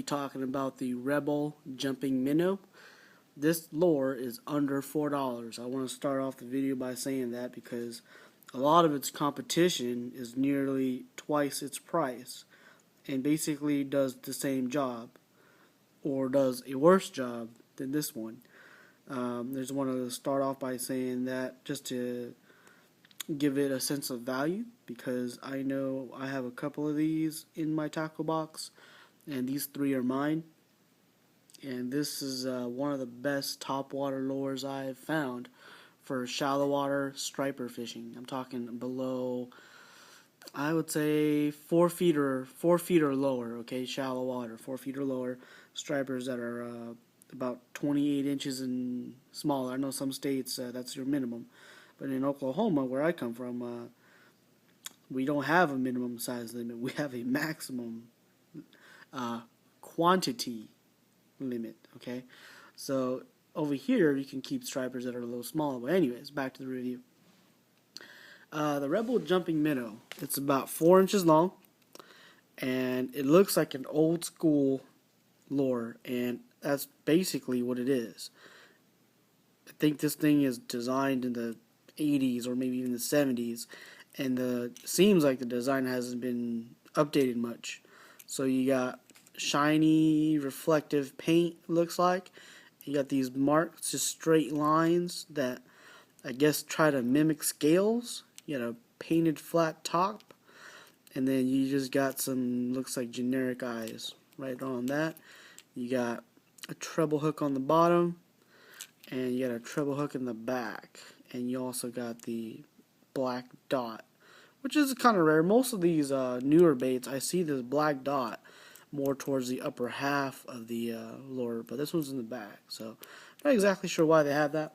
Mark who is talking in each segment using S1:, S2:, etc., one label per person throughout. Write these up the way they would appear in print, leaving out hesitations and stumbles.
S1: talking about the Rebel Jumping Minnow. This lure is under $4. I want to start off the video by saying that because a lot of its competition is nearly twice its price and basically does the same job or does a worse job than this one. There's one to start off by saying that just to give it a sense of value, because I know I have a couple of these in my tackle box and these three are mine, and this is one of the best topwater lures I've found for shallow water striper fishing. I'm talking below, I would say 4 feet or lower. Okay, shallow water, 4 feet or lower, stripers that are about 28 inches and smaller. I know some states that's your minimum, but in Oklahoma, where I come from, we don't have a minimum size limit. We have a maximum quantity limit. Okay, so over here you can keep stripers that are a little smaller. But anyways, back to the review. The Rebel Jumping Minnow. It's about 4 inches long, and it looks like an old school lure, and that's basically what it is. I think this thing is designed in the 80s or maybe even the 70s, and seems like the design hasn't been updated much. So you got shiny reflective paint, looks like. You got these marks, just straight lines that I guess try to mimic scales. You got a painted flat top, and then you just got some, looks like generic eyes right on that. You got a treble hook on the bottom, and you got a treble hook in the back, and you also got the black dot, which is kind of rare. Most of these newer baits, I see this black dot more towards the upper half of the lure, but this one's in the back, so not exactly sure why they have that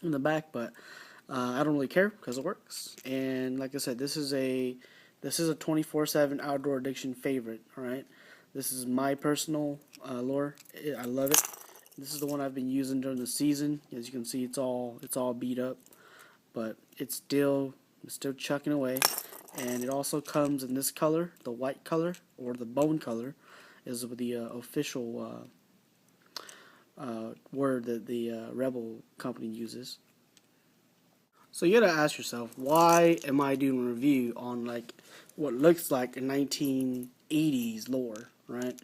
S1: in the back, but I don't really care because it works. And like I said, this is a 24/7 outdoor addiction favorite. All right, this is my personal lure. I love it. This is the one I've been using during the season. As you can see, it's all beat up, but it's still chucking away. And it also comes in this color, the white color, or the bone color, is the official word that the Rebel company uses. So you gotta ask yourself, why am I doing a review on like what looks like a 1980s lure, right?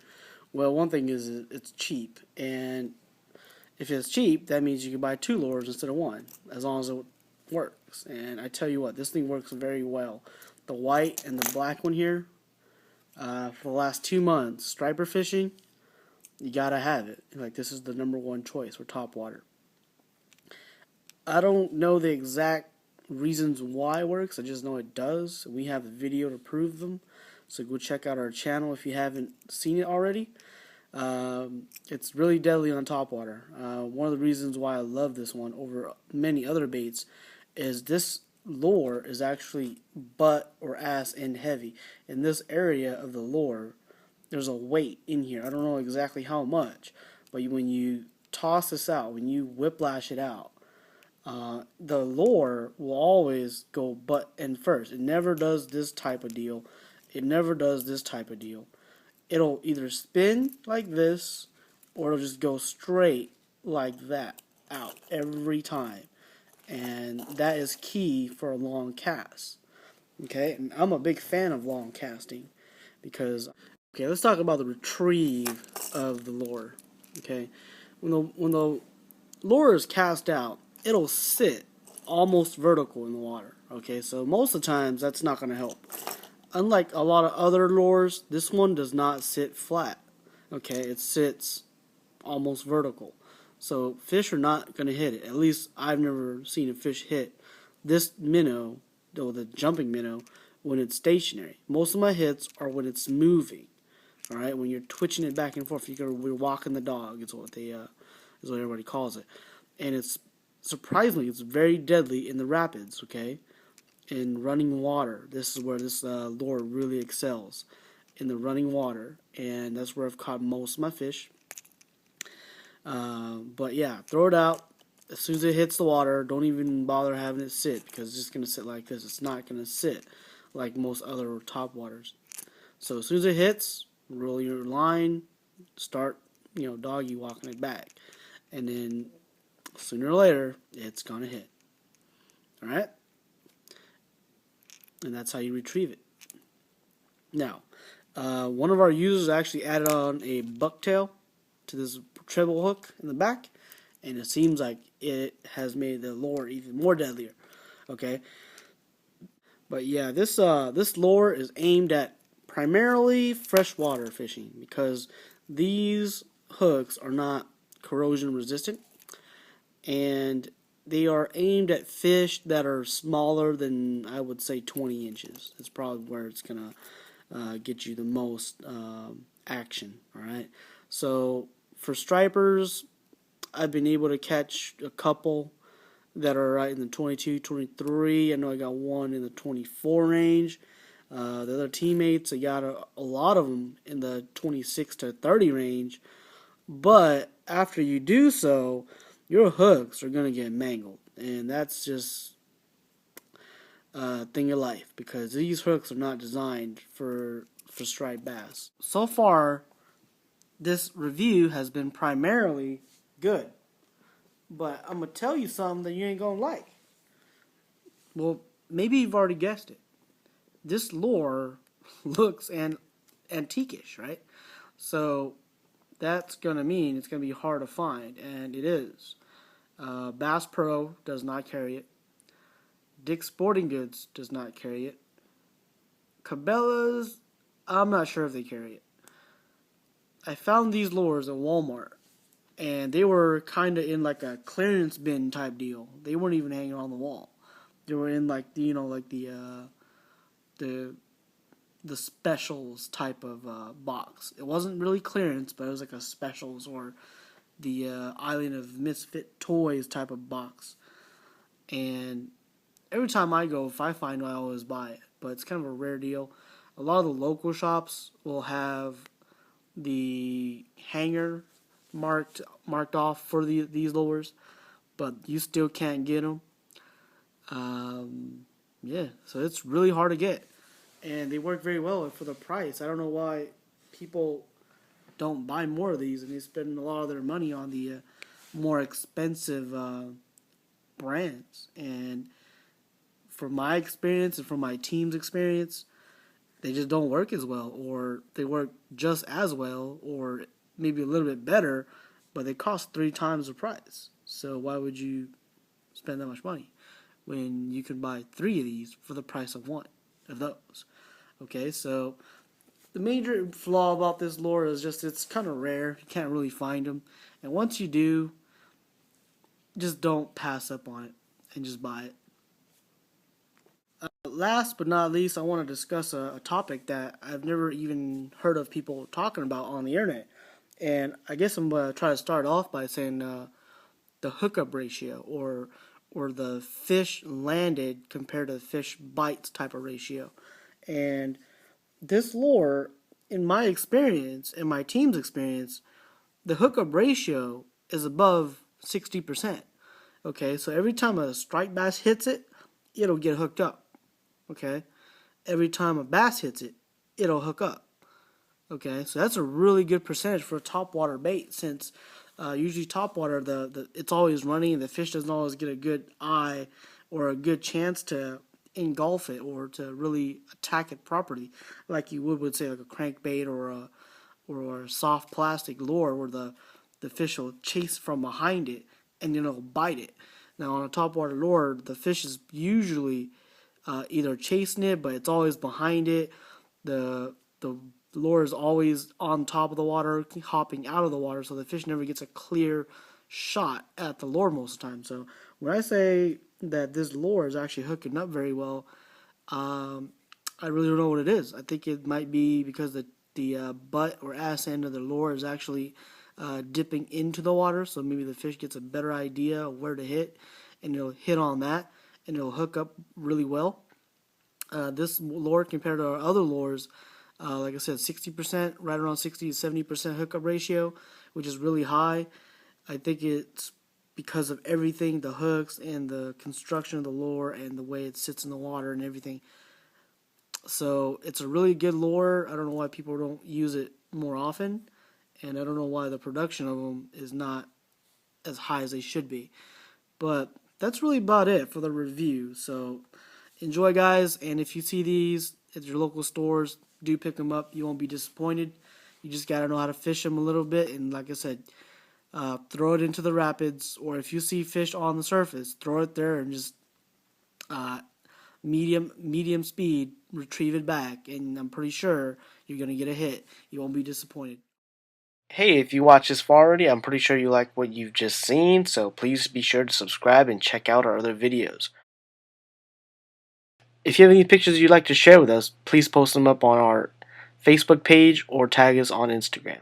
S1: Well, one thing is it's cheap, and if it's cheap, that means you can buy 2 lures instead of 1, as long as it works. And I tell you what, this thing works very well. The white and the black one here, for the last 2 months, striper fishing, you gotta have it. Like, this is the #1 choice for topwater. I don't know the exact reasons why it works. I just know it does. We have a video to prove them, so go check out our channel if you haven't seen it already. It's really deadly on topwater. One of the reasons why I love this one over many other baits is this lure is actually butt or ass end heavy. In this area of the lure, there's a weight in here. I don't know exactly how much, but when you toss this out, when you whiplash it out, the lure will always go butt end first. It never does this type of deal. It'll either spin like this, or it'll just go straight like that out every time. And that is key for a long cast. Okay, and I'm a big fan of long casting because, okay, let's talk about the retrieve of the lure. Okay, when the lure is cast out, it'll sit almost vertical in the water. Okay, so most of the times that's not going to help. Unlike a lot of other lures, this one does not sit flat. Okay, it sits almost vertical. So fish are not going to hit it. At least I've never seen a fish hit this minnow, or the jumping minnow, when it's stationary. Most of my hits are when it's moving. All right, when you're twitching it back and forth, we're walking the dog. Is what everybody calls it. And it's surprisingly, it's very deadly in the rapids. Okay, in running water, this is where this lure really excels, in the running water, and that's where I've caught most of my fish. But yeah, throw it out as soon as it hits the water. Don't even bother having it sit, because it's just going to sit like this. It's not going to sit like most other top waters. So as soon as it hits, roll your line, start, doggy walking it back. And then sooner or later, it's going to hit. All right? And that's how you retrieve it. Now, one of our users actually added on a bucktail to this treble hook in the back, and it seems like it has made the lure even more deadlier. Okay, but yeah, this lure is aimed at primarily freshwater fishing because these hooks are not corrosion resistant, and they are aimed at fish that are smaller than, I would say, 20 inches. That's probably where it's gonna get you the most action. All right, so for stripers, I've been able to catch a couple that are right in the 22, 23. I know I got one in the 24 range. The other teammates, I got a lot of them in the 26 to 30 range. But after you do so, your hooks are going to get mangled. And that's just a thing of life because these hooks are not designed for striped bass. So far, this review has been primarily good. But I'm going to tell you something that you ain't going to like. Well, maybe you've already guessed it. This lure looks antiquish, right? So that's going to mean it's going to be hard to find, and it is. Bass Pro does not carry it. Dick's Sporting Goods does not carry it. Cabela's, I'm not sure if they carry it. I found these lures at Walmart, and they were kind of in like a clearance bin type deal. They weren't even hanging on the wall. They were in like the specials type of box. It wasn't really clearance, but it was like a specials or the Island of Misfit Toys type of box. And every time I go, if I find one, I always buy it. But it's kind of a rare deal. A lot of the local shops will have the hanger marked off for these lures, but you still can't get them. Yeah, so it's really hard to get, and they work very well for the price. I don't know why people don't buy more of these, and they spend a lot of their money on the more expensive brands. And from my experience and from my team's experience, they just don't work as well, or they work just as well, or maybe a little bit better, but they cost 3 times the price. So why would you spend that much money when you can buy 3 of these for the price of 1 of those? Okay, so the major flaw about this lure is just it's kind of rare. You can't really find them. And once you do, just don't pass up on it and just buy it. Last but not least, I want to discuss a topic that I've never even heard of people talking about on the internet. And I guess I'm going to try to start off by saying the hookup ratio, or the fish landed compared to the fish bites type of ratio. And this lure, in my experience, in my team's experience, the hookup ratio is above 60%. Okay, so every time a striped bass hits it, it'll get hooked up. Okay, every time a bass hits it, it'll hook up. Okay, so that's a really good percentage for a topwater bait, since usually topwater, it's always running and the fish doesn't always get a good eye or a good chance to engulf it or to really attack it properly, like you would say like a crankbait or a soft plastic lure where the fish will chase from behind it and then it'll bite it. Now on a topwater lure, the fish is usually either chasing it, but it's always behind it. The lure is always on top of the water, hopping out of the water, so the fish never gets a clear shot at the lure most of the time. So when I say that this lure is actually hooking up very well, I really don't know what it is. I think it might be because the butt or ass end of the lure is actually dipping into the water, so maybe the fish gets a better idea of where to hit, and it'll hit on that, and it'll hook up really well. This lure compared to our other lures, like I said, 60%, right around 60 to 70% hookup ratio, which is really high. I think it's because of everything, the hooks and the construction of the lure and the way it sits in the water and everything. So it's a really good lure. I don't know why people don't use it more often. and I don't know why the production of them is not as high as they should be. But that's really about it for the review. So enjoy, guys, and if you see these at your local stores, do pick them up. You won't be disappointed. You just gotta know how to fish them a little bit, and like I said, throw it into the rapids, or if you see fish on the surface, throw it there and just uh, medium speed retrieve it back, and I'm pretty sure you're gonna get a hit. You won't be disappointed. Hey, if you watched this far already, I'm pretty sure you like what you've just seen, so please be sure to subscribe and check out our other videos. If you have any pictures you'd like to share with us, please post them up on our Facebook page or tag us on Instagram.